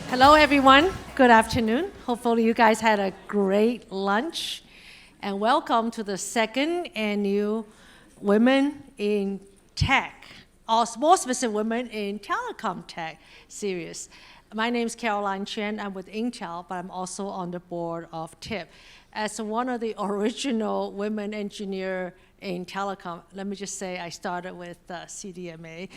Hello, everyone. Good afternoon. Hopefully you guys had a great lunch. And welcome to the second annual Women in Tech, or more specific, Women in Telecom Tech series. My name is Caroline Chen. I'm with Intel, but I'm also on the board of TIP. As one of the original women engineer in telecom, let me just say I started with CDMA.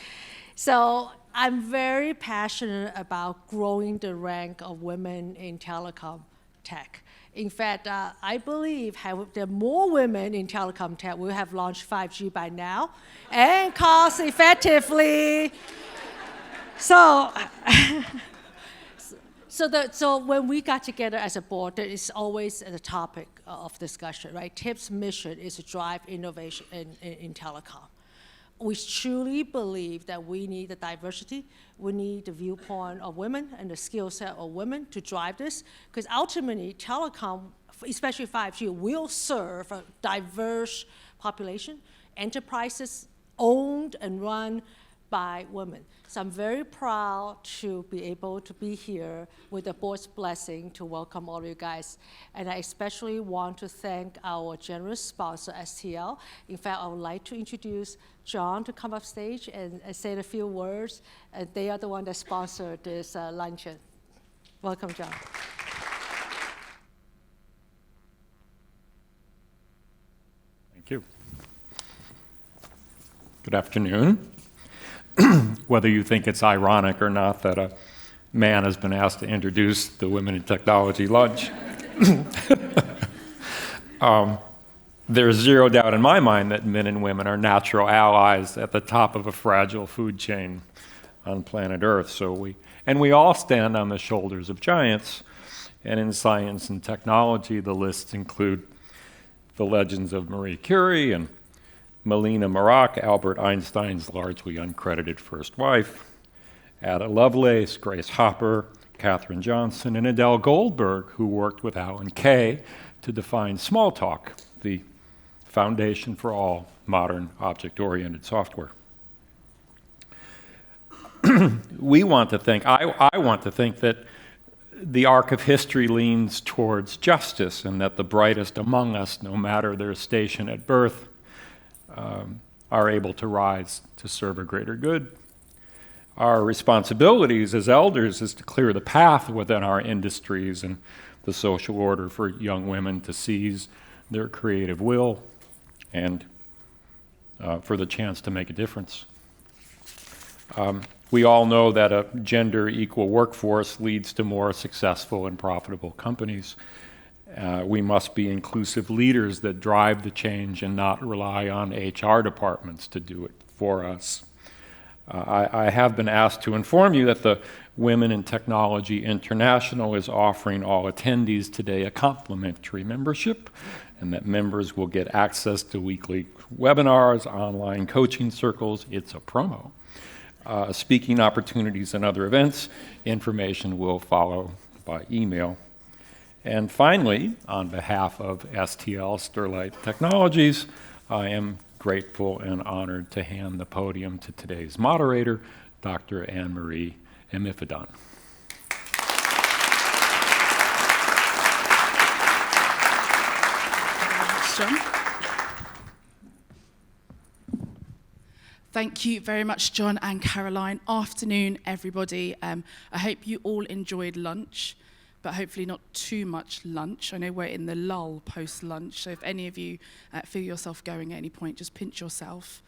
So I'm very passionate about growing the rank of women in telecom tech. In fact, I believe there are more women in telecom tech. We have launched 5G by now and cost effectively. So when we got together as a board, there is always a topic of discussion, right? TIP's mission is to drive innovation in telecom. We truly believe that we need the diversity, we need the viewpoint of women and the skill set of women to drive this, because ultimately telecom, especially 5G, will serve a diverse population, enterprises owned and run by women. So I'm very proud to be able to be here with the board's blessing to welcome all of you guys. And I especially want to thank our generous sponsor, STL. In fact, I would like to introduce John to come up stage and say a few words. And they are the one that sponsored this luncheon. Welcome, John. Thank you. Good afternoon. Whether you think it's ironic or not that a man has been asked to introduce the Women in Technology lunch, there's zero doubt in my mind that men and women are natural allies at the top of a fragile food chain on planet Earth. We all stand on the shoulders of giants. And in science and technology, the lists include the legends of Marie Curie and Melina Merak, Albert Einstein's largely uncredited first wife, Ada Lovelace, Grace Hopper, Katherine Johnson, and Adele Goldberg, who worked with Alan Kay to define Smalltalk, the foundation for all modern object-oriented software. I want to think that the arc of history leans towards justice, and that the brightest among us, no matter their station at birth, are able to rise to serve a greater good. Our responsibilities as elders is to clear the path within our industries and the social order for young women to seize their creative will and for the chance to make a difference. We all know that a gender-equal workforce leads to more successful and profitable companies. We must be inclusive leaders that drive the change and not rely on HR departments to do it for us. I have been asked to inform you that the Women in Technology International is offering all attendees today a complimentary membership, and that members will get access to weekly webinars, online coaching circles. It's a promo. Speaking opportunities and other events. Information will follow by email. And finally, on behalf of STL Sterlite Technologies, I am grateful and honored to hand the podium to today's moderator, Dr. Anne-Marie Emifidon. Thank you very much, John and Caroline. Afternoon, everybody. I hope you all enjoyed lunch, but hopefully not too much lunch. I know we're in the lull post-lunch, so if any of you feel yourself going at any point, just pinch yourself.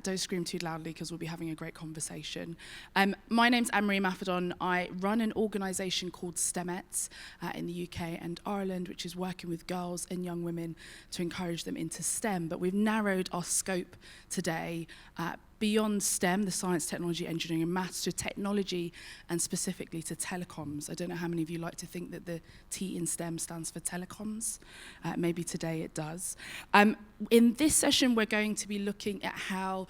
Don't scream too loudly because we'll be having a great conversation. My name's Emery Matherdon. I run an organisation called STEMettes in the UK and Ireland, which is working with girls and young women to encourage them into STEM. But we've narrowed our scope today beyond STEM, the science, technology, engineering, and maths, to technology and specifically to telecoms. I don't know how many of you like to think that the T in STEM stands for telecoms. Maybe today it does. In this session, we're going to be looking at how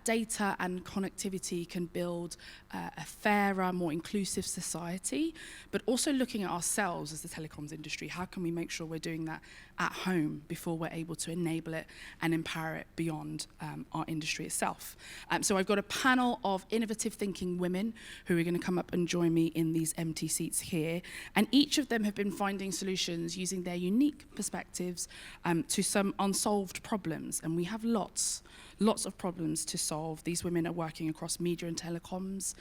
data and connectivity can build a fairer, more inclusive society, but also looking at ourselves as the telecoms industry. How can we make sure we're doing that at home before we're able to enable it and empower it beyond our industry itself? So I've got a panel of innovative thinking women who are going to come up and join me in these empty seats here. And each of them have been finding solutions using their unique perspectives to some unsolved problems. And we have lots of problems to solve. These women are working across media and telecoms,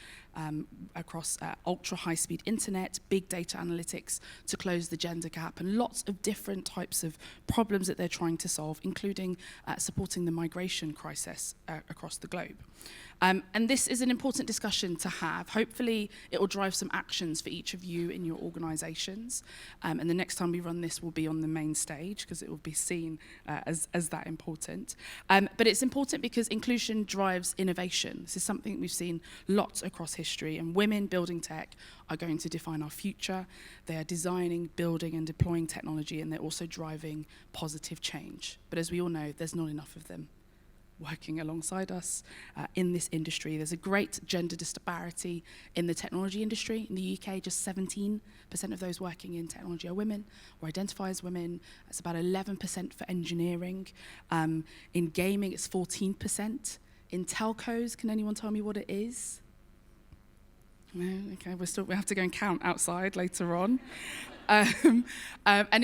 across ultra-high-speed internet, big data analytics to close the gender gap, and lots of different types of problems that they're trying to solve, including supporting the migration crisis across the globe. And this is an important discussion to have. Hopefully, it will drive some actions for each of you in your organisations. And the next time we run this will be on the main stage, because it will be seen as that important. But it's important because inclusion drives innovation. This is something we've seen lots across history, and women building tech are going to define our future. They are designing, building, and deploying technology, and they're also driving positive change. But as we all know, there's not enough of them working alongside us in this industry. There's a great gender disparity in the technology industry. In the UK, just 17% of those working in technology are women or identify as women. It's about 11% for engineering. In gaming, it's 14%. In telcos, can anyone tell me what it is? No? Okay, we have to go and count outside later on. And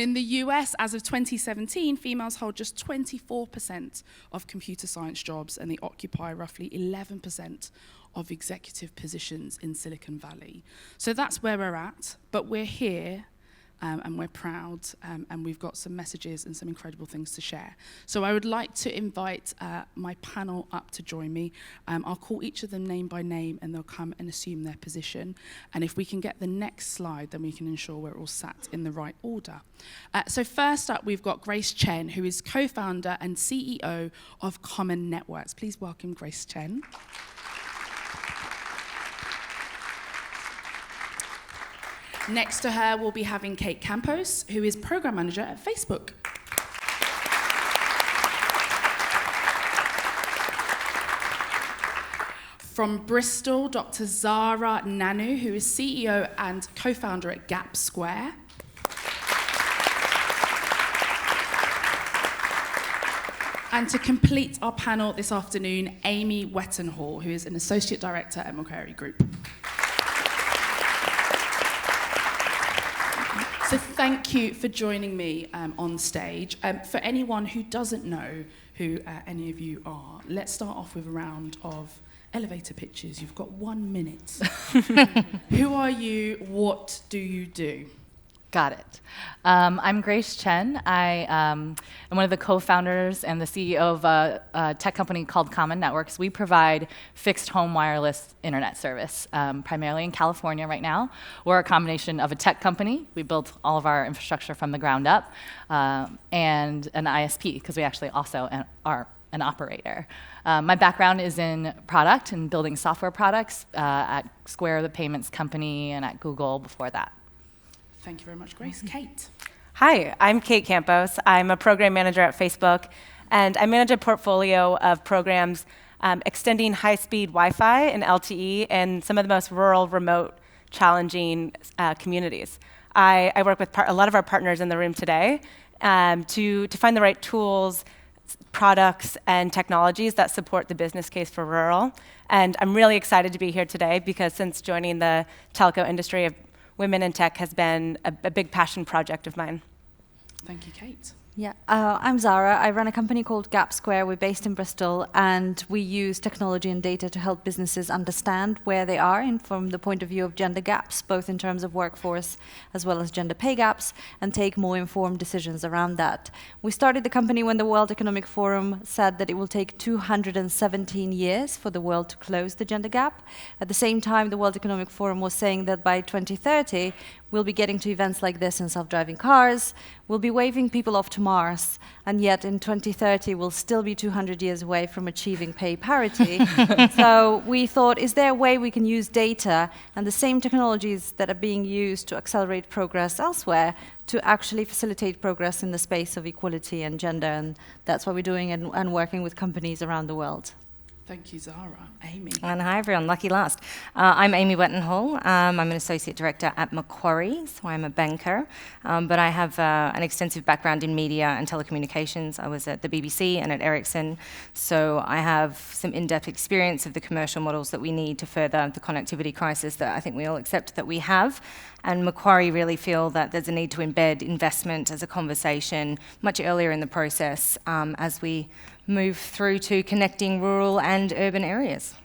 in the US, as of 2017, females hold just 24% of computer science jobs, and they occupy roughly 11% of executive positions in Silicon Valley. So that's where we're at, but we're here, and we're proud, and we've got some messages and some incredible things to share. So I would like to invite my panel up to join me. I'll call each of them name by name, and they'll come and assume their position. And if we can get the next slide, then we can ensure we're all sat in the right order. So first up, we've got Grace Chen, who is co-founder and CEO of Common Networks. Please welcome Grace Chen. Next to her, we'll be having Kate Campos, who is program manager at Facebook. From Bristol, Dr. Zara Nanu, who is CEO and co-founder at Gapsquare. And to complete our panel this afternoon, Amy Wettenhall, who is an associate director at Macquarie Group. So thank you for joining me on stage. For anyone who doesn't know who any of you are, let's start off with a round of elevator pitches. You've got 1 minute. Who are you? What do you do? Got it. I'm Grace Chen. I am one of the co-founders and the CEO of a tech company called Common Networks. We provide fixed home wireless internet service, primarily in California right now. We're a combination of a tech company. We built all of our infrastructure from the ground up, and an ISP, because we actually also are an operator. My background is in product and building software products at Square, the payments company, and at Google before that. Thank you very much, Grace. Kate. Hi, I'm Kate Campos. I'm a program manager at Facebook, and I manage a portfolio of programs extending high-speed Wi-Fi and LTE in some of the most rural, remote, challenging communities. I work with a lot of our partners in the room today to find the right tools, products, and technologies that support the business case for rural. And I'm really excited to be here today because since joining the telco industry, women in tech has been a big passion project of mine. Thank you, Kate. Yeah, I'm Zara. I run a company called Gapsquare. We're based in Bristol, and we use technology and data to help businesses understand where they are and from the point of view of gender gaps, both in terms of workforce as well as gender pay gaps, and take more informed decisions around that. We started the company when the World Economic Forum said that it will take 217 years for the world to close the gender gap. At the same time, the World Economic Forum was saying that by 2030, we'll be getting to events like this in self-driving cars, we'll be waving people off to Mars, and yet in 2030 we'll still be 200 years away from achieving pay parity. So we thought, is there a way we can use data and the same technologies that are being used to accelerate progress elsewhere to actually facilitate progress in the space of equality and gender, and that's what we're doing and working with companies around the world. Thank you, Zara. Amy. And hi everyone, lucky last. I'm Amy Wettenhall. I'm an associate director at Macquarie, so I'm a banker. But I have an extensive background in media and telecommunications. I was at the BBC and at Ericsson, so I have some in-depth experience of the commercial models that we need to further the connectivity crisis that I think we all accept that we have. And Macquarie really feel that there's a need to embed investment as a conversation much earlier in the process as we move through to connecting rural and urban areas.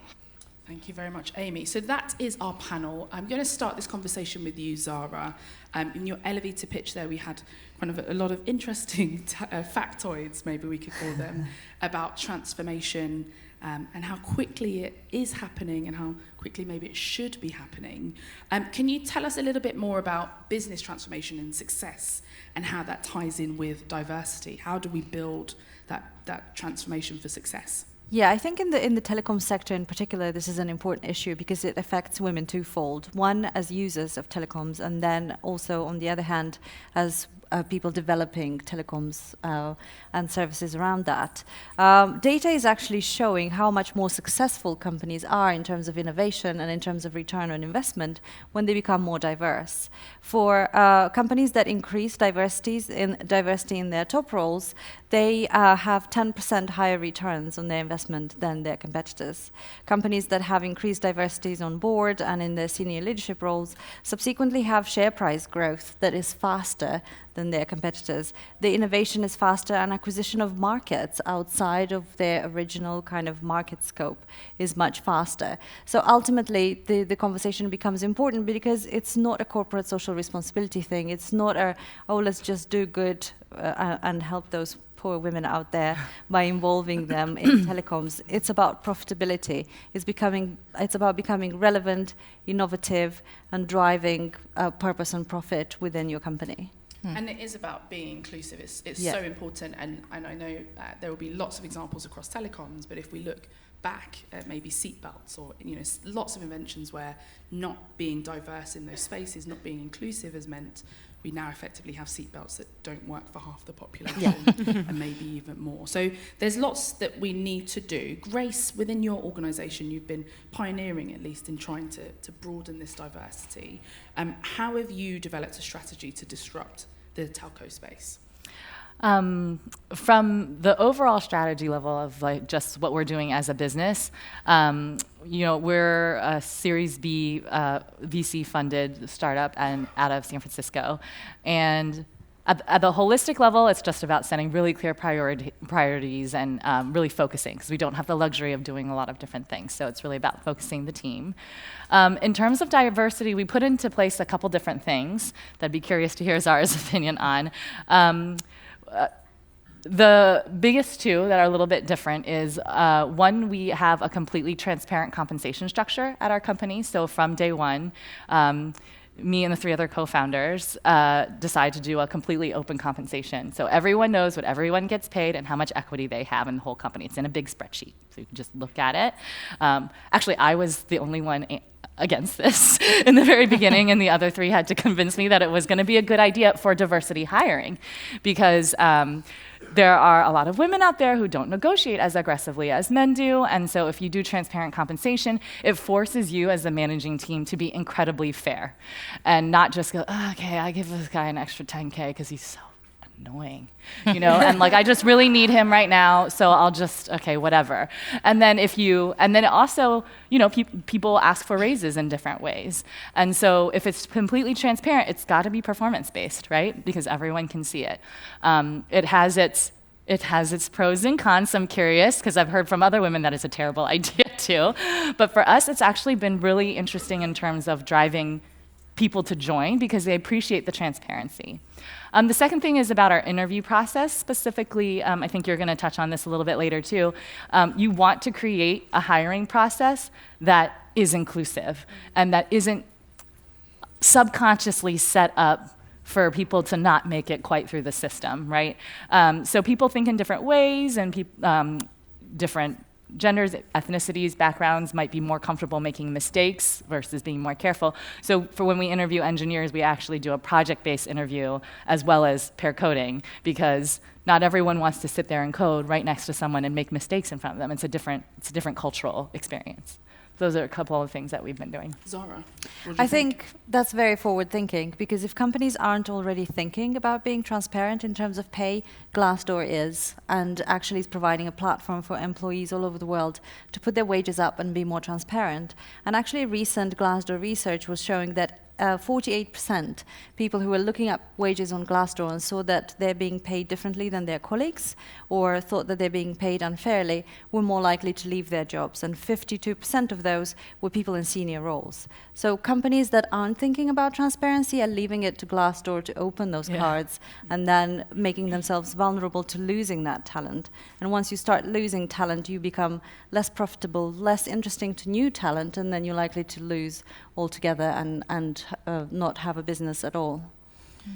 Thank you very much, Amy. So that is our panel. I'm going to start this conversation with you, Zara. In your elevator pitch there, we had kind of a lot of interesting factoids, maybe we could call them, about transformation and how quickly it is happening and how quickly maybe it should be happening. Can you tell us a little bit more about business transformation and success and how that ties in with diversity? How do we build that transformation for success? Yeah, I think in the telecom sector in particular, this is an important issue because it affects women twofold. One, as users of telecoms, and then also, on the other hand, as people developing telecoms and services around that. Data is actually showing how much more successful companies are in terms of innovation and in terms of return on investment when they become more diverse. For companies that increase diversity in their top roles, they have 10% higher returns on their investment than their competitors. Companies that have increased diversities on board and in their senior leadership roles subsequently have share price growth that is faster than their competitors. The innovation is faster, and acquisition of markets outside of their original kind of market scope is much faster. So ultimately, the conversation becomes important because it's not a corporate social responsibility thing. It's not let's just do good and help those poor women out there by involving them in telecoms. It's about profitability. It's about becoming relevant, innovative, and driving purpose and profit within your company. And it is about being inclusive. It's so important, and I know there will be lots of examples across telecoms, but if we look back at maybe seatbelts or lots of inventions where not being diverse in those spaces, not being inclusive has meant we now effectively have seatbelts that don't work for half the population and maybe even more. So there's lots that we need to do. Grace, within your organisation, you've been pioneering at least in trying to broaden this diversity. How have you developed a strategy to disrupt the telco space? From the overall strategy level of like just what we're doing as a business, we're a Series B VC-funded startup and out of San Francisco, and at the holistic level, it's just about setting really clear priorities and really focusing, because we don't have the luxury of doing a lot of different things. So it's really about focusing the team. In terms of diversity, we put into place a couple different things that I'd be curious to hear Zara's opinion on. The biggest two that are a little bit different is, one, we have a completely transparent compensation structure at our company. So from day one, me and the 3 other co-founders decide to do a completely open compensation. So everyone knows what everyone gets paid and how much equity they have in the whole company. It's in a big spreadsheet, so you can just look at it. Actually, I was the only one against this in the very beginning, and the other 3 had to convince me that it was going to be a good idea for diversity hiring, because there are a lot of women out there who don't negotiate as aggressively as men do, and so if you do transparent compensation, it forces you as the managing team to be incredibly fair and not just go, okay, I give this guy an extra 10K because he's so annoying, and like I just really need him right now, so I'll just, okay, whatever. And then also, people ask for raises in different ways. And so if it's completely transparent, it's got to be performance-based, right? Because everyone can see it. It has its pros and cons. I'm curious, because I've heard from other women that it's a terrible idea too. But for us, it's actually been really interesting in terms of driving people to join because they appreciate the transparency. The second thing is about our interview process. Specifically, I think you're going to touch on this a little bit later too. You want to create a hiring process that is inclusive and that isn't subconsciously set up for people to not make it quite through the system, right? So people think in different ways, and different genders, ethnicities, backgrounds might be more comfortable making mistakes versus being more careful. So for when we interview engineers, we actually do a project-based interview as well as pair coding, because not everyone wants to sit there and code right next to someone and make mistakes in front of them. It's a different cultural experience. Those are a couple of things that we've been doing. Zara, I think that's very forward thinking, because if companies aren't already thinking about being transparent in terms of pay, Glassdoor is, and actually is providing a platform for employees all over the world to put their wages up and be more transparent. And actually recent Glassdoor research was showing that 48% people who were looking up wages on Glassdoor and saw that they're being paid differently than their colleagues or thought that they're being paid unfairly were more likely to leave their jobs. And 52% of those were people in senior roles. So companies that aren't thinking about transparency are leaving it to Glassdoor to open those cards and then making themselves vulnerable to losing that talent. And once you start losing talent, you become less profitable, less interesting to new talent, and then you're likely to lose altogether and not have a business at all.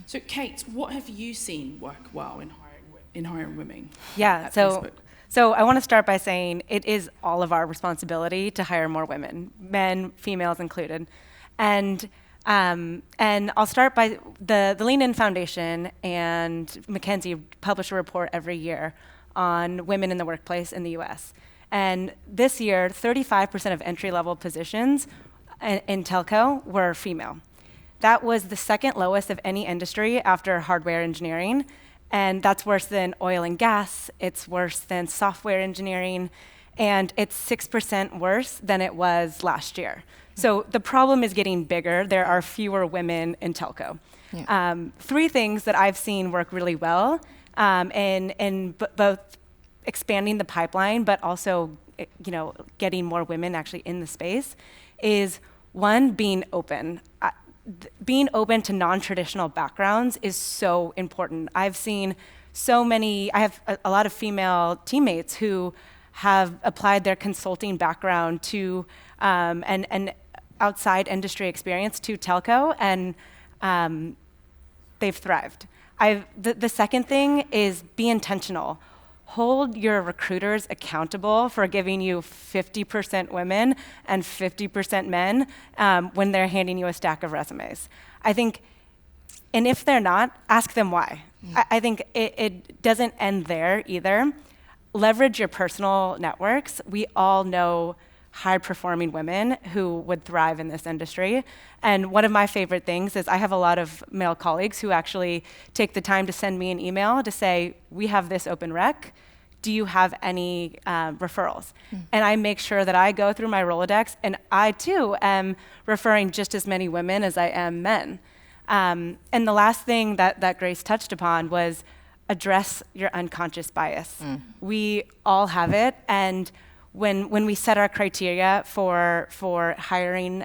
So, Kate, what have you seen work well in hiring women? Yeah, at so Facebook? so I want to start by saying it is all of our responsibility to hire more women, men, females included. And I'll start by the Lean In Foundation and McKinsey publish a report every year on women in the workplace in the US. And this year, 35% of entry-level positions in telco were female. That was the second lowest of any industry after hardware engineering, and that's worse than oil and gas, it's worse than software engineering, and it's 6% worse than it was last year. So the problem is getting bigger. There are fewer women in telco. Yeah. Three things that I've seen work really well in both expanding the pipeline, but also getting more women actually in the space is one, being open. Being open to non-traditional backgrounds is so important. I've seen I have a lot of female teammates who have applied their consulting background to and outside industry experience to telco, and they've thrived. The second thing is be intentional. Hold your recruiters accountable for giving you 50% women and 50% men when they're handing you a stack of resumes. I think, and if they're not, ask them why. I think it doesn't end there either. Leverage your personal networks. We all know high-performing women who would thrive in this industry. And one of my favorite things is I have a lot of male colleagues who actually take the time to send me an email to say, we have this open rec. Do you have any referrals? And I make sure that I go through my Rolodex, and I too am referring just as many women as I am men. And the last thing that Grace touched upon was address your unconscious bias. We all have it, and when we set our criteria for hiring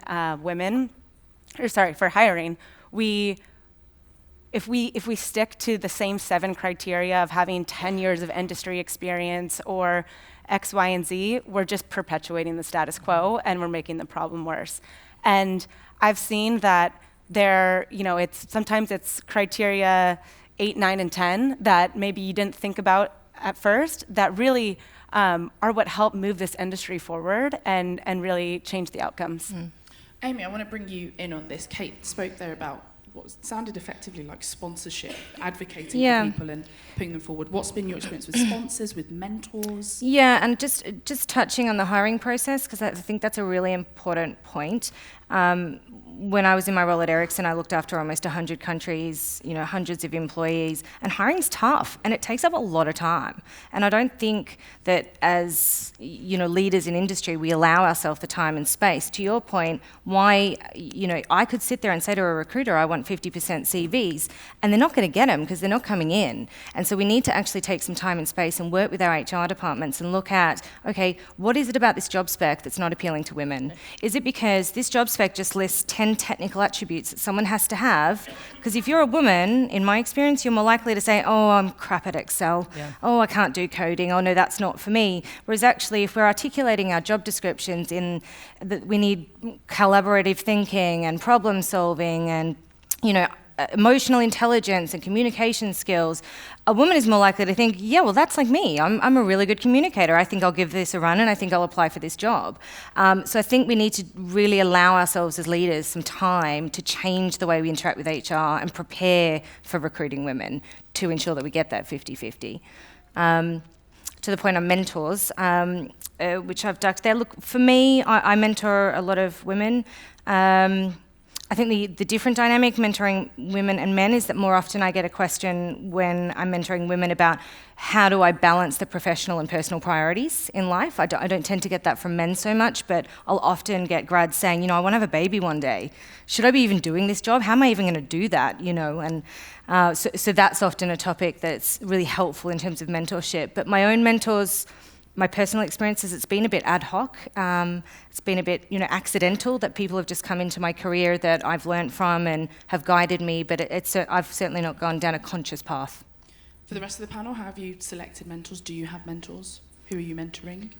for hiring, if we stick to the same 7 criteria of having 10 years of industry experience or X, Y, and Z, we're just perpetuating the status quo and we're making the problem worse. And I've seen that sometimes it's criteria 8, 9, and 10 that maybe you didn't think about at first that really are what help move this industry forward and really change the outcomes. Amy, I want to bring you in on this. Kate spoke there about what sounded effectively like sponsorship, advocating for people and putting them forward. What's been your experience with sponsors, with mentors? Yeah, and just touching on the hiring process, because I think that's a really important point. When I was in my role at Ericsson, I looked after almost 100 countries, hundreds of employees, and hiring's tough, and it takes up a lot of time. And I don't think that as, leaders in industry, we allow ourselves the time and space. To your point, why, I could sit there and say to a recruiter, I want 50% CVs, and they're not going to get them because they're not coming in. And so we need to actually take some time and space and work with our HR departments and look at, okay, what is it about this job spec that's not appealing to women? Is it because this job spec just lists 10 technical attributes that someone has to have? Because if you're a woman, in my experience, you're more likely to say, oh, I'm crap at Excel. Yeah. Oh, I can't do coding. Oh, no, that's not for me. Whereas actually, if we're articulating our job descriptions in that we need collaborative thinking and problem solving and, emotional intelligence and communication skills, a woman is more likely to think, yeah, well, that's like me. I'm a really good communicator. I think I'll give this a run and I think I'll apply for this job. So I think we need to really allow ourselves as leaders some time to change the way we interact with HR and prepare for recruiting women to ensure that we get that 50-50. To the point on mentors, which I've ducked there. Look, for me, I mentor a lot of women. I think the different dynamic mentoring women and men is that more often I get a question when I'm mentoring women about how do I balance the professional and personal priorities in life. I don't tend to get that from men so much, but I'll often get grads saying, you know, I want to have a baby one day. Should I be even doing this job? How am I even going to do that? You know, and so that's often a topic that's really helpful in terms of mentorship. But my own mentors, my personal experiences, it's been a bit ad hoc. It's been a bit, you know, accidental that people have just come into my career that I've learned from and have guided me, but I've certainly not gone down a conscious path. For the rest of the panel, how have you selected mentors? Do you have mentors? Who are you mentoring?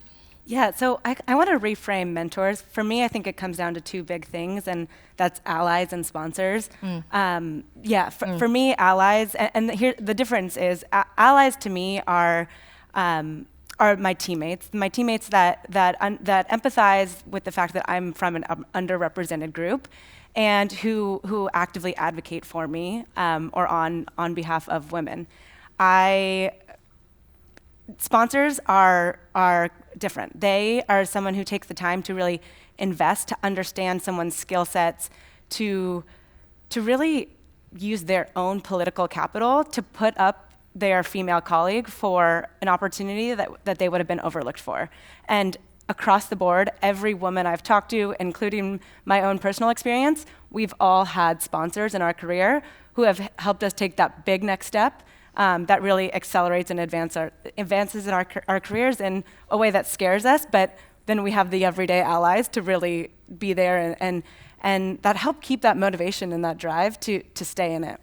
Yeah, so I want to reframe mentors. For me, I think it comes down to two big things, and that's allies and sponsors. For me, allies, and here the difference is, allies to me are my teammates that empathize with the fact that I'm from an underrepresented group, and who actively advocate for me or on behalf of women. Sponsors are different. They are someone who takes the time to really invest, to understand someone's skill sets, to really use their own political capital to put up their female colleague for an opportunity that they would have been overlooked for. And across the board, every woman I've talked to, including my own personal experience, we've all had sponsors in our career who have helped us take that big next step that really accelerates and advances in our careers in a way that scares us, but then we have the everyday allies to really be there and that help keep that motivation and that drive to stay in it.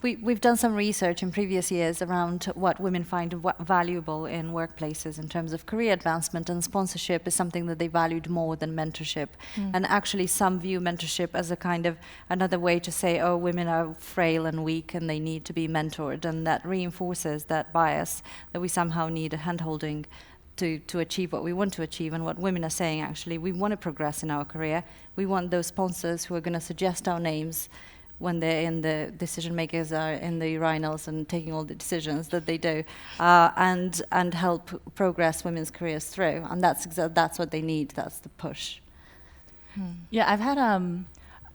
We've done some research in previous years around what women find valuable in workplaces in terms of career advancement, and sponsorship is something that they valued more than mentorship. And actually some view mentorship as a kind of another way to say, oh, women are frail and weak and they need to be mentored, and that reinforces that bias that we somehow need a hand-holding to achieve what we want to achieve. And what women are saying, actually, we want to progress in our career. We want those sponsors who are going to suggest our names when they're in the decision makers are in the urinals and taking all the decisions that they do, and help progress women's careers through. And that's what they need. That's the push. Yeah,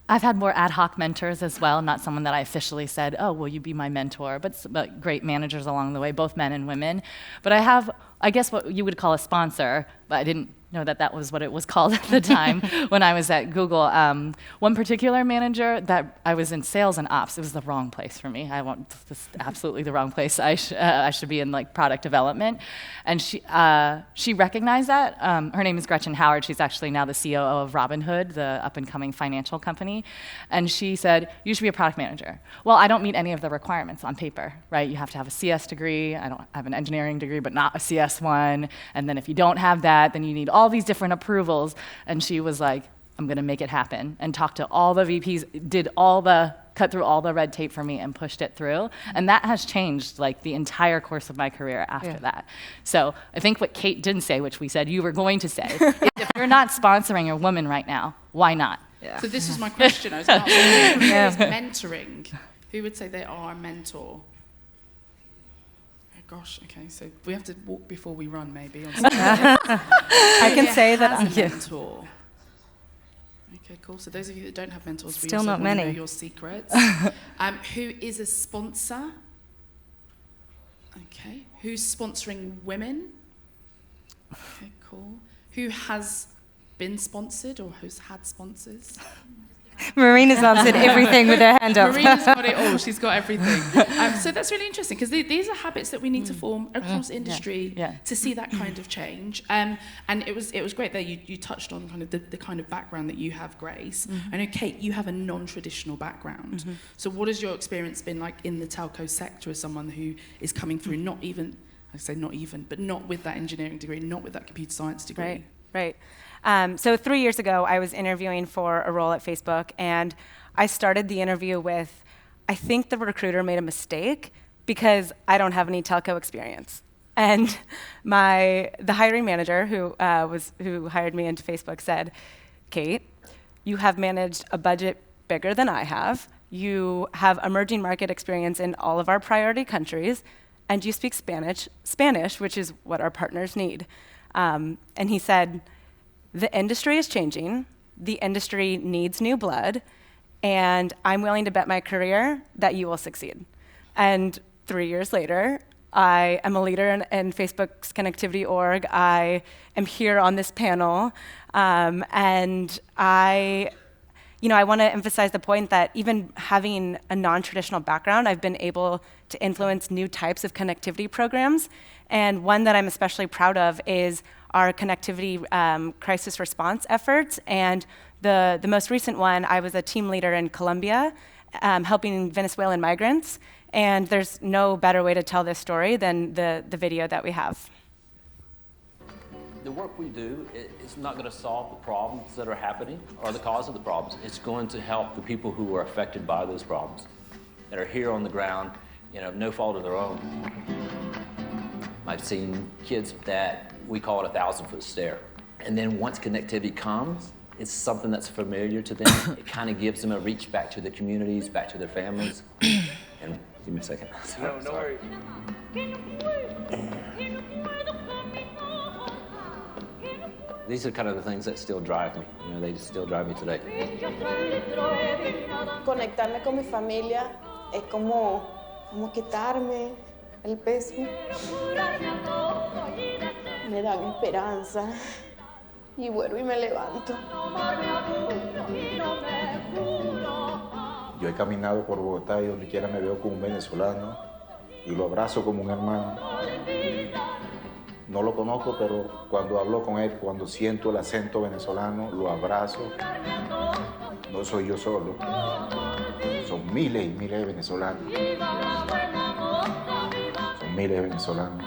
I've had more ad hoc mentors as well, not someone that I officially said, oh, will you be my mentor, but great managers along the way, both men and women. But I have, I guess, what you would call a sponsor, but I didn't know that was what it was called at the time when I was at Google. One particular manager that I was in sales and ops, it was the wrong place for me. This is absolutely the wrong place. I should be in like product development. And she recognized that. Her name is Gretchen Howard. She's actually now the COO of Robinhood, the up and coming financial company. And she said, you should be a product manager. Well, I don't meet any of the requirements on paper, right? You have to have a CS degree. I don't have an engineering degree, but not a CS one. And then if you don't have that, then you need all these different approvals. And she was like, I'm going to make it happen, and talked to all the VPs, cut through all the red tape for me and pushed it through. And that has changed like the entire course of my career after that. So I think what Kate didn't say, which we said you were going to say, is if you're not sponsoring a woman right now, why not? Yeah. So this was my question. I was asking, who is mentoring? Who would say they are a mentor? Gosh, okay, so we have to walk before we run, maybe. I can say that I'm a mentor. Okay, cool. So those of you that don't have mentors, we also want to know your secrets. Who is a sponsor? Okay. Who's sponsoring women? Okay, cool. Who has been sponsored or who's had sponsors? Marina's answered everything with her hand up. Marina's got it all. She's got everything. So that's really interesting, because these are habits that we need to form across industry to see that kind of change. And it was great that you touched on kind of the kind of background that you have, Grace. I know, Kate, you have a non-traditional background. So what has your experience been like in the telco sector as someone who is coming through not with that engineering degree, not with that computer science degree? Right. So 3 years ago, I was interviewing for a role at Facebook, and I started the interview with, I think the recruiter made a mistake because I don't have any telco experience. And the hiring manager who hired me into Facebook said, Kate, you have managed a budget bigger than I have. you have emerging market experience in all of our priority countries, and you speak Spanish, which is what our partners need. And he said, the industry is changing, the industry needs new blood, and I'm willing to bet my career that you will succeed. And 3 years later, I am a leader in Facebook's connectivity org. I am here on this panel, and I want to emphasize the point that even having a non-traditional background, I've been able to influence new types of connectivity programs. And one that I'm especially proud of is our connectivity crisis response efforts. And the most recent one, I was a team leader in Colombia, helping Venezuelan migrants. And there's no better way to tell this story than the video that we have. The work we do is not going to solve the problems that are happening or the cause of the problems. It's going to help the people who are affected by those problems that are here on the ground, no fault of their own. I've seen kids that we call it a 1,000-foot stare. And then once connectivity comes, it's something that's familiar to them. It kind of gives them a reach back to their communities, back to their families. And give me a second. Sorry. No worries. These are kind of the things that still drive me. They still drive me today. Conectarme con mi familia es como quitarme el peso. Me dan esperanza y vuelvo y me levanto. Yo he caminado por Bogotá y donde quiera me veo como un venezolano y lo abrazo como un hermano. No lo conozco, pero cuando hablo con él, cuando siento el acento venezolano, lo abrazo. No soy yo solo, son miles y miles de venezolanos. Son miles de venezolanos.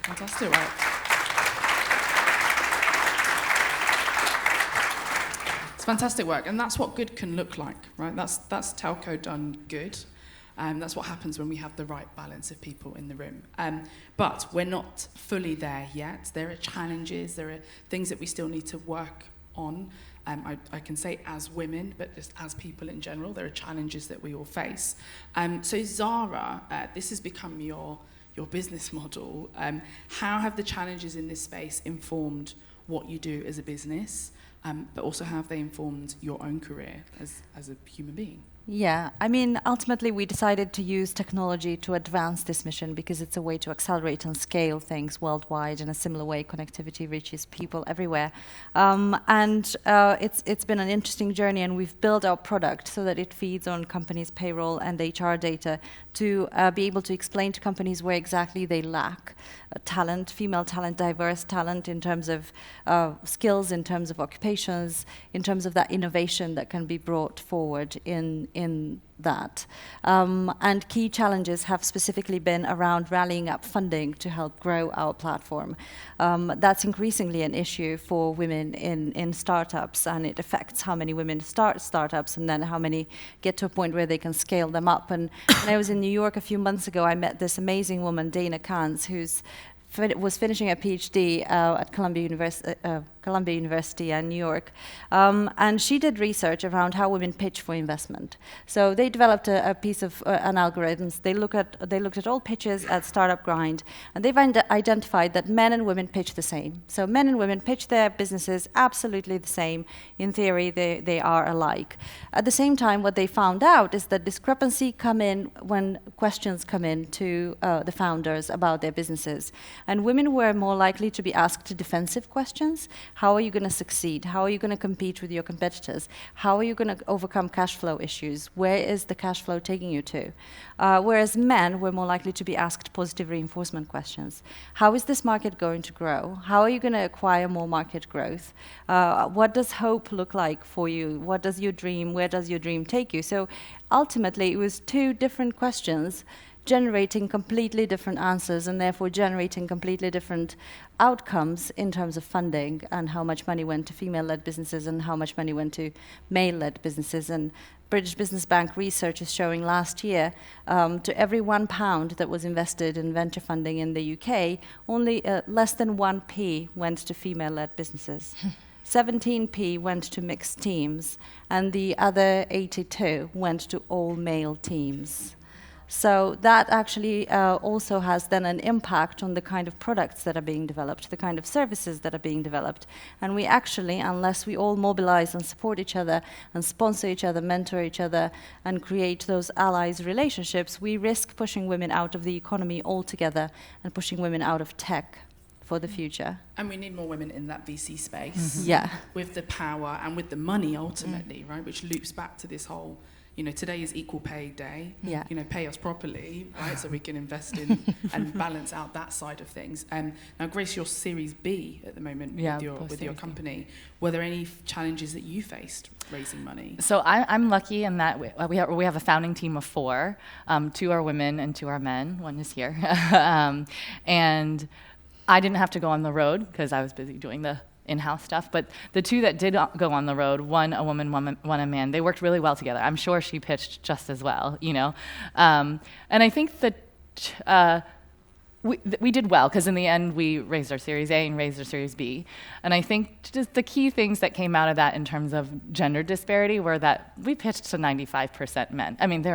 Fantastic work. It's fantastic work, and that's what good can look like, right? That's Telco done good. That's what happens when we have the right balance of people in the room. But we're not fully there yet. There are challenges, there are things that we still need to work on. I can say as women, but just as people in general, there are challenges that we all face. So Zara, this has become your business model. How have the challenges in this space informed what you do as a business, but also how have they informed your own career as a human being? Yeah, I mean, ultimately we decided to use technology to advance this mission because it's a way to accelerate and scale things worldwide. In a similar way, connectivity reaches people everywhere. It's been an interesting journey, and we've built our product so that it feeds on companies' payroll and HR data to be able to explain to companies where exactly they lack talent, female talent, diverse talent in terms of skills, in terms of occupations, in terms of that innovation that can be brought forward in that. And key challenges have specifically been around rallying up funding to help grow our platform. That's increasingly an issue for women in startups, and it affects how many women start startups and then how many get to a point where they can scale them up. And when I was in New York a few months ago, I met this amazing woman, Dana Kans, who's was finishing a PhD at Columbia University in New York, and she did research around how women pitch for investment. So they developed a piece of an algorithms. They looked at all pitches at Startup Grind, and they've identified that men and women pitch the same. So men and women pitch their businesses absolutely the same. In theory, they are alike. At the same time, what they found out is that discrepancy come in when questions come in to the founders about their businesses. And women were more likely to be asked defensive questions. How are you going to succeed? How are you going to compete with your competitors? How are you going to overcome cash flow issues? Where is the cash flow taking you to? Whereas men were more likely to be asked positive reinforcement questions. How is this market going to grow? How are you going to acquire more market growth? What does hope look like for you? What does your dream, where does your dream take you? So ultimately, it was two different questions generating completely different answers and therefore generating completely different outcomes in terms of funding and how much money went to female-led businesses and how much money went to male-led businesses. And British Business Bank research is showing last year, to every £1 that was invested in venture funding in the UK, only less than 1p went to female-led businesses. 17p went to mixed teams, and the other 82 went to all male teams. So that actually also has then an impact on the kind of products that are being developed, the kind of services that are being developed. And we actually, unless we all mobilize and support each other and sponsor each other, mentor each other, and create those allies relationships, we risk pushing women out of the economy altogether and pushing women out of tech for the future. And we need more women in that VC space. Yeah. With the power and with the money ultimately, right? Which loops back to this whole, today is equal pay day. Yeah. Pay us properly, right? So we can invest in and balance out that side of things. Now, Grace, you're Series B at the moment with your company. Were there any challenges that you faced raising money? So I'm lucky in that we have a founding team of 4. 2 are women and 2 are men. 1 is here. And I didn't have to go on the road because I was busy doing the in-house stuff, but the 2 that did go on the road, one a woman, one a man, they worked really well together. I'm sure she pitched just as well, And I think that we did well, because in the end we raised our Series A and raised our Series B. And I think just the key things that came out of that in terms of gender disparity were that we pitched to 95% men. I mean,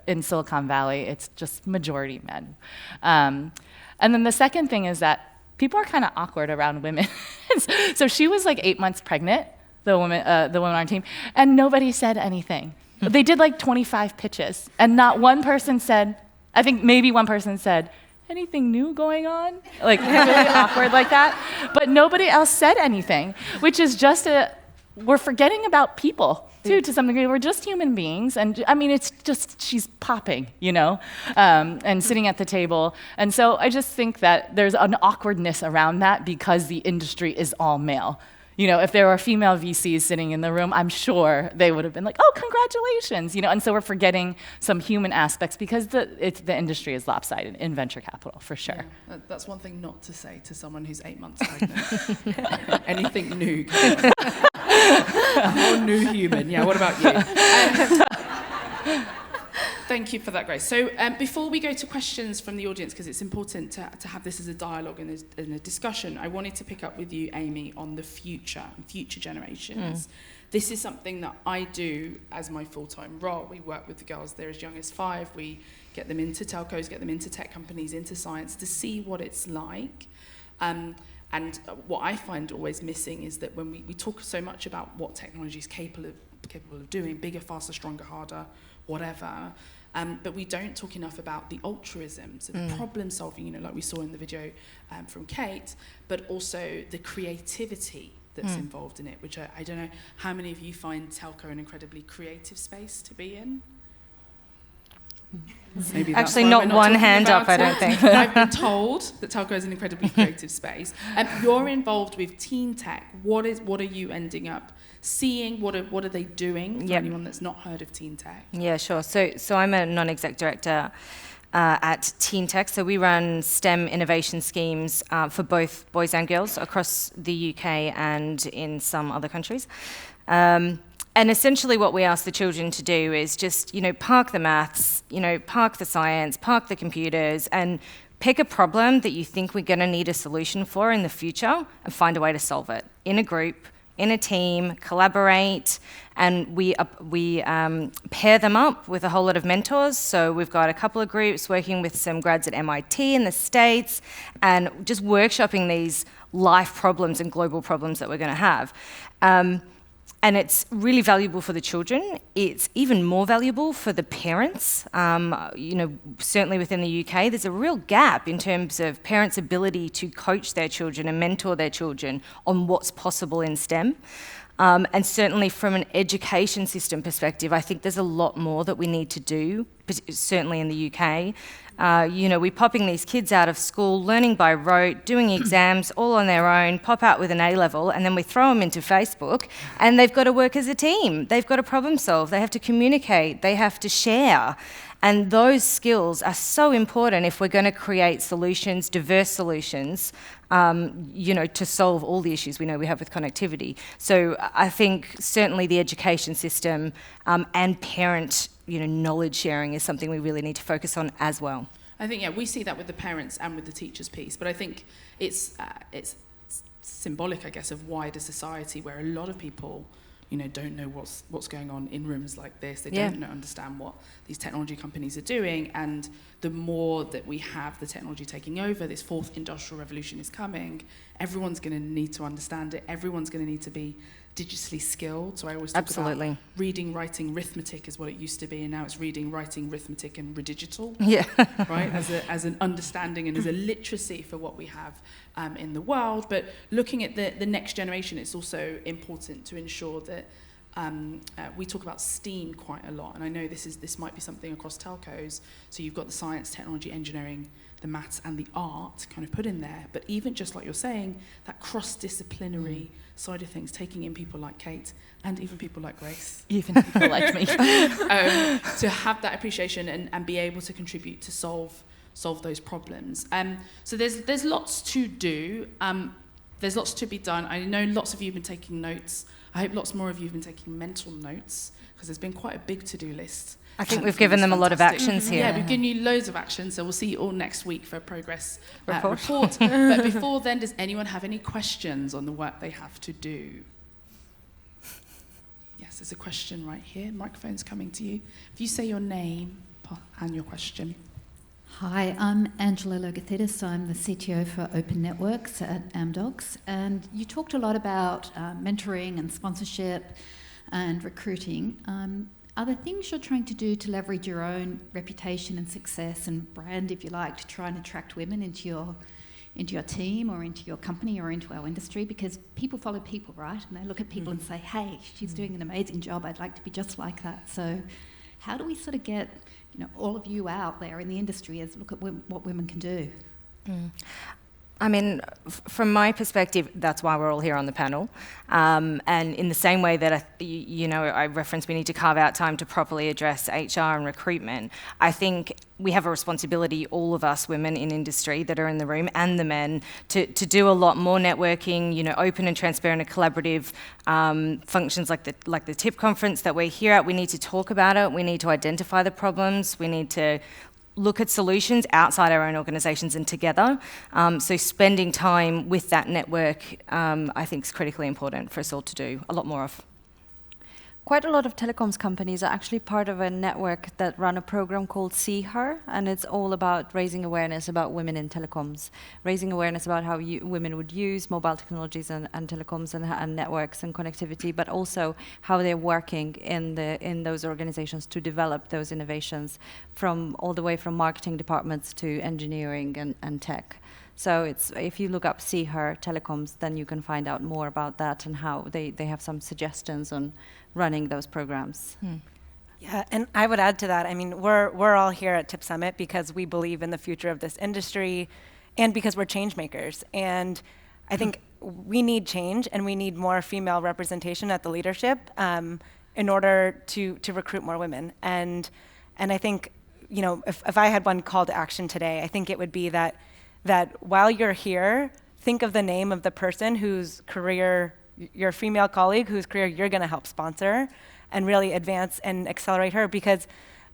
in Silicon Valley, it's just majority men. And then the second thing is that people are kind of awkward around women. So she was like 8 months pregnant, the woman on our team, and nobody said anything. They did like 25 pitches, and not one person said, I think maybe one person said, anything new going on? Like really awkward like that. But nobody else said anything, which is just we're forgetting about people too, to some degree. We're just human beings, and I mean, it's just, she's popping, and sitting at the table. And so I just think that there's an awkwardness around that because the industry is all male. If there were female VCs sitting in the room, I'm sure they would have been like, oh, congratulations, and so we're forgetting some human aspects because the industry is lopsided in venture capital, for sure. Yeah, that's one thing not to say to someone who's 8 months pregnant. Anything new. A whole new human. Yeah, what about you? Thank you for that, Grace. So before we go to questions from the audience, because it's important to have this as a dialogue and a discussion, I wanted to pick up with you, Amy, on the future generations. This is something that I do as my full-time role. We work with the girls, they're as young as 5. We get them into telcos, get them into tech companies, into science, to see what it's like. And what I find always missing is that when we talk so much about what technology is capable of doing, bigger, faster, stronger, harder, whatever, but we don't talk enough about the altruisms and problem solving, like we saw in the video from Kate, but also the creativity that's involved in it, which I don't know how many of you find telco an incredibly creative space to be in? Maybe actually not one hand up, I don't think. I've been told that telco is an incredibly creative space. You're involved with teen tech. What are you ending up seeing? What are they doing for anyone that's not heard of teen tech? Yeah, sure. So I'm a non-exec director at Teen Tech. So we run STEM innovation schemes for both boys and girls across the UK and in some other countries. And essentially what we ask the children to do is just, park the maths, park the science, park the computers, and pick a problem that you think we're going to need a solution for in the future and find a way to solve it in a group, in a team, collaborate, and we pair them up with a whole lot of mentors. So we've got a couple of groups working with some grads at MIT in the States and just workshopping these life problems and global problems that we're going to have. And it's really valuable for the children. It's even more valuable for the parents. Certainly within the UK, there's a real gap in terms of parents' ability to coach their children and mentor their children on what's possible in STEM. And certainly from an education system perspective, I think there's a lot more that we need to do certainly in the UK. We're popping these kids out of school, learning by rote, doing exams all on their own, pop out with an A-level, and then we throw them into Facebook, and they've got to work as a team. They've got to problem solve. They have to communicate. They have to share. And those skills are so important if we're going to create solutions, diverse solutions, to solve all the issues we know we have with connectivity. So I think certainly the education system and parent knowledge sharing is something we really need to focus on as well. I think, we see that with the parents and with the teachers piece, but I think it's symbolic, I guess, of wider society where a lot of people, don't know what's going on in rooms like this. They don't understand what these technology companies are doing, and the more that we have the technology taking over, this fourth industrial revolution is coming, everyone's going to need to understand it. Everyone's going to need to be digitally skilled. So I always talk about reading, writing, arithmetic is what it used to be, and now it's reading, writing, arithmetic, and redigital. Yeah. Right? As an understanding and as a literacy for what we have in the world. But looking at the next generation, it's also important to ensure that we talk about STEAM quite a lot, and I know this might be something across telcos. So you've got the science, technology, engineering, the maths, and the art kind of put in there. But even just like you're saying, that cross-disciplinary side of things, taking in people like Kate and even people like Grace, even people like me, to have that appreciation and be able to contribute to solve those problems. So there's lots to do. There's lots to be done. I know lots of you have been taking notes. I hope lots more of you have been taking mental notes, because there's been quite a big to-do list. I think we've given them a lot of actions here. Yeah, we've given you loads of actions, so we'll see you all next week for a progress report. But before then, does anyone have any questions on the work they have to do? Yes, there's a question right here. Microphone's coming to you. If you say your name and your question. Hi, I'm Angela Logothetis. I'm the CTO for Open Networks at Amdocs. And you talked a lot about mentoring and sponsorship and recruiting. Are there things you're trying to do to leverage your own reputation and success and brand, if you like, to try and attract women into your team or into your company or into our industry? Because people follow people, right? And they look at people and say, hey, she's doing an amazing job. I'd like to be just like that. So how do we sort of get all of you out there in the industry as look at what women can do? I mean, from my perspective, that's why we're all here on the panel. And in the same way that I referenced we need to carve out time to properly address HR and recruitment, I think we have a responsibility, all of us women in industry that are in the room and the men, to do a lot more networking, open and transparent and collaborative functions like the TIP conference that we're here at. We need to talk about it. We need to identify the problems. We need to look at solutions outside our own organisations and together. So spending time with that network, I think, is critically important for us all to do a lot more of. Quite a lot of telecoms companies are actually part of a network that run a program called See Her, and it's all about raising awareness about women in telecoms, raising awareness about how women would use mobile technologies and telecoms and networks and connectivity, but also how they're working in those organizations to develop those innovations, from all the way from marketing departments to engineering and tech. So if you look up See Her Telecoms, then you can find out more about that and how they have some suggestions on running those programs. Yeah, and I would add to that, I mean, we're all here at TIP Summit because we believe in the future of this industry and because we're change makers. And I think we need change and we need more female representation at the leadership in order to recruit more women. And I think, if I had one call to action today, I think it would be that while you're here, think of the name of the person whose career, your female colleague whose career you're going to help sponsor and really advance and accelerate her, because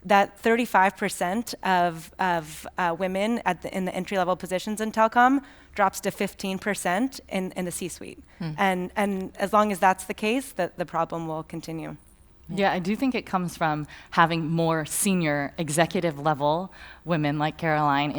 that 35% of women in the entry-level positions in telecom drops to 15% in the C-suite. And as long as that's the case, the problem will continue. Yeah, I do think it comes from having more senior executive level women like Caroline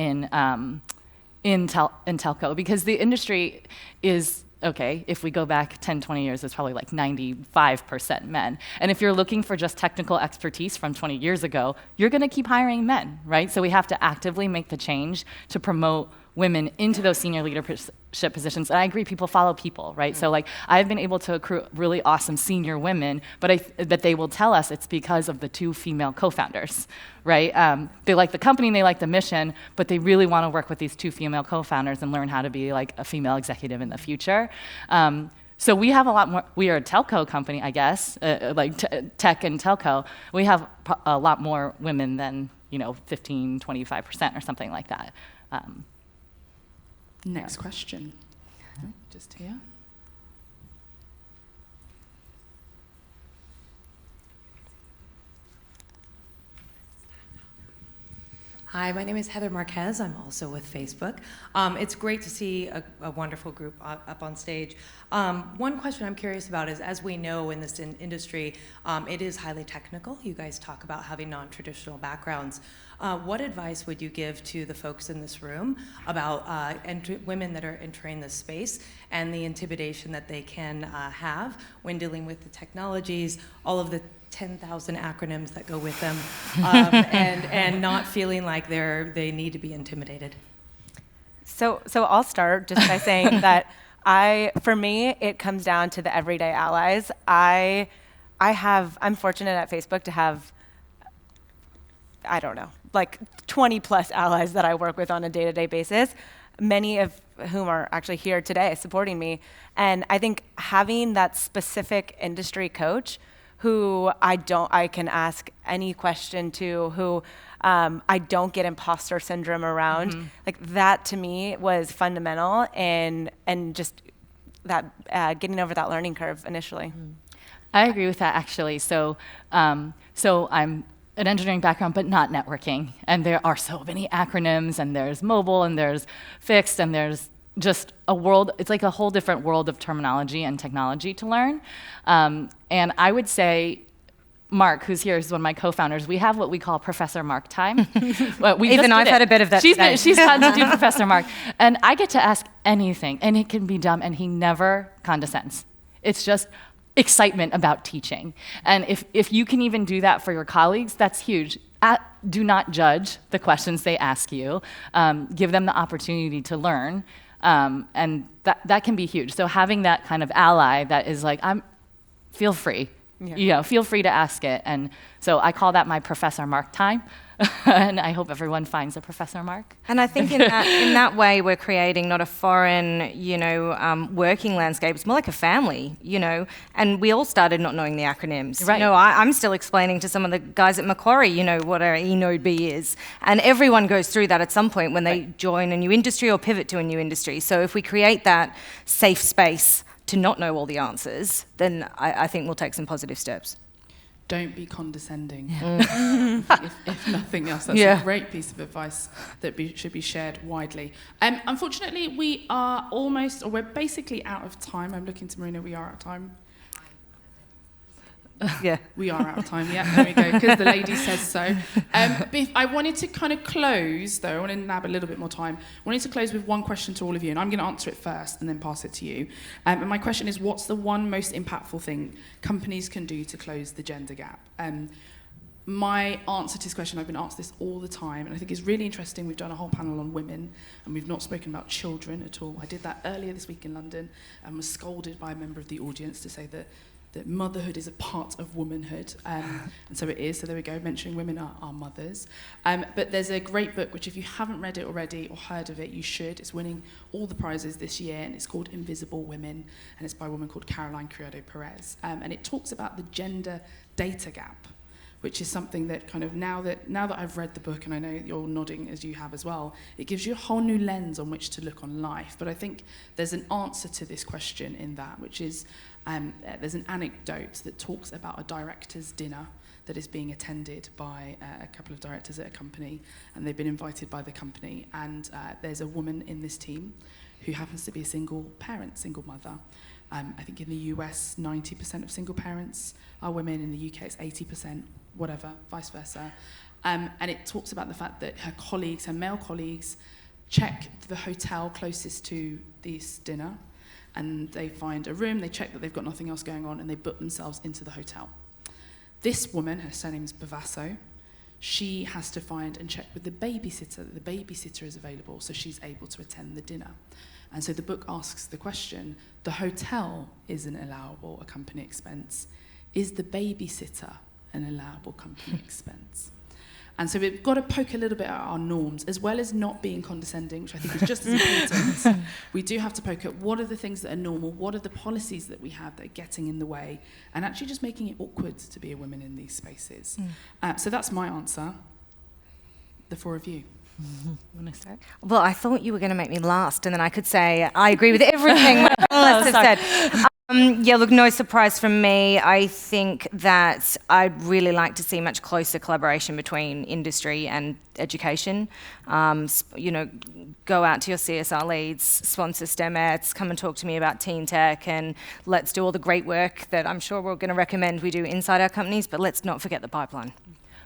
in telco, because the industry is, okay, if we go back 10, 20 years, it's probably like 95% men. And if you're looking for just technical expertise from 20 years ago, you're going to keep hiring men, right? So we have to actively make the change to promote women into those senior leadership positions. And I agree, people follow people, right? So like I've been able to accrue really awesome senior women, but that they will tell us it's because of the 2 female co-founders, right? They like the company and they like the mission, but they really want to work with these 2 female co-founders and learn how to be like a female executive in the future. So we have a lot more, we are a telco company, I guess, like tech and telco. We have a lot more women than, 15, 25% or something like that. Next question. Just here. Hi, my name is Heather Marquez. I'm also with Facebook. It's great to see a wonderful group up on stage. One question I'm curious about is, as we know in this industry, it is highly technical. You guys talk about having non-traditional backgrounds. What advice would you give to the folks in this room about women that are entering this space and the intimidation that they can have when dealing with the technologies, all of the 10,000 acronyms that go with them, and not feeling like they need to be intimidated? So I'll start just by saying that for me, it comes down to the everyday allies. I'm fortunate at Facebook to have, I don't know, like 20 plus allies that I work with on a day-to-day basis, many of whom are actually here today supporting me. And I think having that specific industry coach who I can ask any question to, who I don't get imposter syndrome around, like that to me was fundamental and just that getting over that learning curve initially. I agree with that actually. So I'm an engineering background, but not networking. And there are so many acronyms, and there's mobile, and there's fixed, and there's just a world, it's like a whole different world of terminology and technology to learn. And I would say, Mark, who's here, is one of my co-founders, we have what we call Professor Mark time. Even I've had a bit of that today. She's gotten to do Professor Mark. And I get to ask anything, and it can be dumb, and he never condescends. It's just excitement about teaching. And if you can even do that for your colleagues, that's huge. Do not judge the questions they ask you. Give them the opportunity to learn. And that can be huge. So having that kind of ally that is like, feel free. Yeah. Feel free to ask it. And so I call that my Professor Mark time. And I hope everyone finds a Professor Mark. And I think in that way, we're creating not a foreign, working landscape. It's more like a family, And we all started not knowing the acronyms. Right. I'm still explaining to some of the guys at Macquarie, what our eNode B is. And everyone goes through that at some point when they join a new industry or pivot to a new industry. So if we create that safe space to not know all the answers, then I think we'll take some positive steps. Don't be condescending. If nothing else, that's a great piece of advice that should be shared widely. Unfortunately, we're basically out of time. I'm looking to Marina, we are out of time. Yeah. We are out of time, there we go, because the lady says so. I wanted to kind of close, though, I want to nab a little bit more time. I wanted to close with one question to all of you, and I'm going to answer it first and then pass it to you. And my question is, what's the one most impactful thing companies can do to close the gender gap? My answer to this question, I've been asked this all the time, and I think it's really interesting. We've done a whole panel on women, and we've not spoken about children at all. I did that earlier this week in London and was scolded by a member of the audience to say that motherhood is a part of womanhood, and so it is. So there we go, mentioning women are mothers. But there's a great book, which if you haven't read it already or heard of it, you should. It's winning all the prizes this year, and it's called Invisible Women, and it's by a woman called Caroline Criado Perez. And it talks about the gender data gap, which is something that kind of, now that I've read the book, and I know you're nodding as you have as well, it gives you a whole new lens on which to look on life. But I think there's an answer to this question in that, which is, there's an anecdote that talks about a director's dinner that is being attended by a couple of directors at a company, and they've been invited by the company, and there's a woman in this team who happens to be a single parent, single mother. I think in the US, 90% of single parents are women. In the UK, it's 80%, whatever, vice versa. And it talks about the fact that her male colleagues, check the hotel closest to this dinner, and they find a room, they check that they've got nothing else going on, and they book themselves into the hotel. This woman, her surname's Bavasso, she has to find and check with the babysitter that the babysitter is available so she's able to attend the dinner. And so the book asks the question, the hotel is an allowable a company expense. Is the babysitter an allowable company expense? And so we've got to poke a little bit at our norms, as well as not being condescending, which I think is just as important. We do have to poke at what are the things that are normal, what are the policies that we have that are getting in the way, and actually just making it awkward to be a woman in these spaces. So that's my answer. The four of you. Want to start? Well, I thought you were going to make me last, and then I could say I agree with everything my panelists have said. Yeah, look, no surprise from me. I think that I'd really like to see much closer collaboration between industry and education. You know, go out to your CSR leads, sponsor STEMettes, come and talk to me about teen tech, and let's do all the great work that I'm sure we're going to recommend we do inside our companies, but let's not forget the pipeline.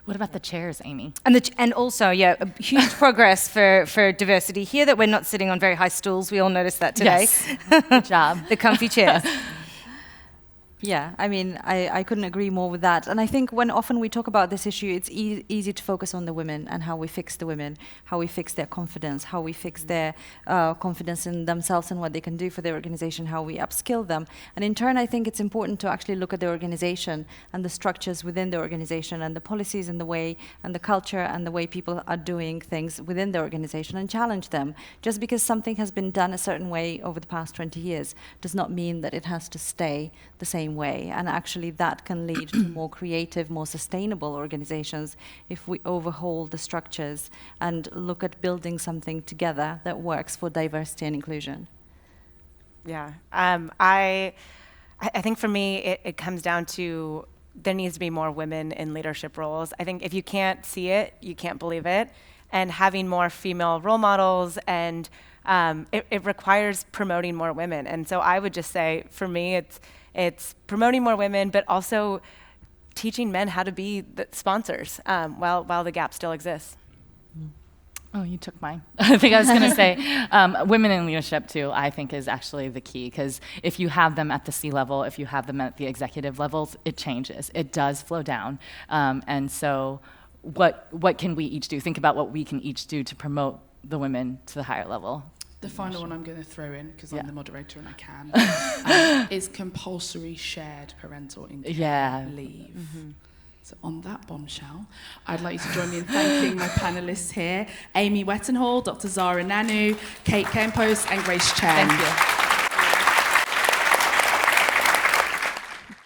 What about the chairs, Amy? And also, yeah, a huge progress for diversity here, that we're not sitting on very high stools. We all noticed that today. Yes. Good job. The comfy chairs. Yeah, I mean, I couldn't agree more with that. And I think when often we talk about this issue, it's easy to focus on the women and how we fix the women, how we fix their confidence, how we fix their confidence in themselves and what they can do for their organization, how we upskill them. And in turn, I think it's important to actually look at the organization and the structures within the organization and the policies and the way and the culture and the way people are doing things within the organization and challenge them. Just because something has been done a certain way over the past 20 years does not mean that it has to stay the same way, and actually that can lead to more creative, more sustainable organizations if we overhaul the structures and look at building something together that works for diversity and inclusion. Yeah, I think for me it comes down to there needs to be more women in leadership roles. I think if you can't see it, you can't believe it, and having more female role models and it requires promoting more women. And so I would just say, for me, it's promoting more women, but also teaching men how to be the sponsors while the gap still exists. Oh, you took mine. I think I was going to say women in leadership, too, I think is actually the key, because if you have them at the C level, if you have them at the executive levels, it changes. It does flow down. And so what can we each do? Think about what we can each do to promote the women to the higher level. The final one I'm going to throw in, because I'm the moderator and I can, is compulsory shared parental income leave. Mm-hmm. So on that bombshell, I'd like you to join me in thanking my panelists here, Amy Wetton Hall, Dr. Zara Nanu, Kate Campos, and Grace Chen. Thank you.